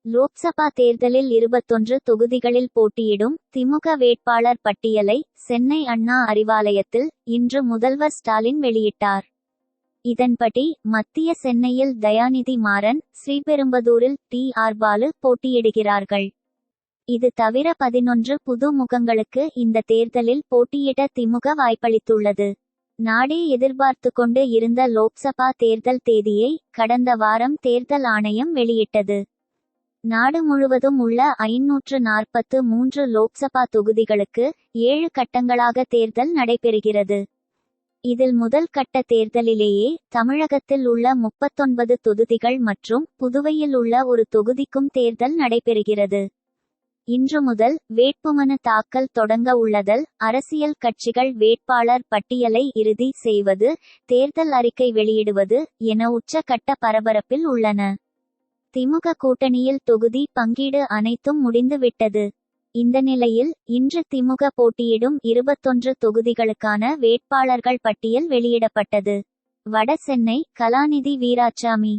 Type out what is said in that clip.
லோக்சபா தேர்தலில் 21 தொகுதிகளில் போட்டியிடும் திமுக வேட்பாளர் பட்டியலை சென்னை அண்ணா அறிவாலயத்தில் இன்று முதல்வர் ஸ்டாலின் வெளியிட்டார். இதன்படி மத்திய சென்னையில் தயாநிதி மாறன், ஸ்ரீபெரும்பதூரில் டி.ஆர். பாலு போட்டியிடுகிறார்கள். இது தவிர 11 புது முகங்களுக்கு இந்த தேர்தலில் போட்டியிட திமுக வாய்ப்பளித்துள்ளது. நாடே எதிர்பார்த்து கொண்டு இருந்த லோக்சபா தேர்தல் தேதியை கடந்த வாரம் தேர்தல் ஆணையம் வெளியிட்டது. நாடு முழுவதும் உள்ள 543 லோக்சபா தொகுதிகளுக்கு 7 கட்டங்களாக தேர்தல் நடைபெறுகிறது. இதில் முதல் கட்ட தேர்தலிலேயே தமிழகத்தில் உள்ள 39 தொகுதிகள் மற்றும் புதுவையில் உள்ள ஒரு தொகுதிக்கும் தேர்தல் நடைபெறுகிறது. இன்று முதல் வேட்புமனு தாக்கல் தொடங்க உள்ளதால் அரசியல் கட்சிகள் வேட்பாளர் பட்டியலை இறுதி செய்வது, தேர்தல் அறிக்கை வெளியிடுவது என உச்ச-கட்ட பரபரப்பில் உள்ளன. திமுக கூட்டணியில் தொகுதி பங்கீடு அனைத்தும் முடிந்துவிட்டது. இந்த நிலையில் இன்று திமுக போட்டியிடும் 21 தொகுதிகளுக்கான வேட்பாளர்கள் பட்டியல் வெளியிடப்பட்டது. வட சென்னை கலாநிதி வீராசாமி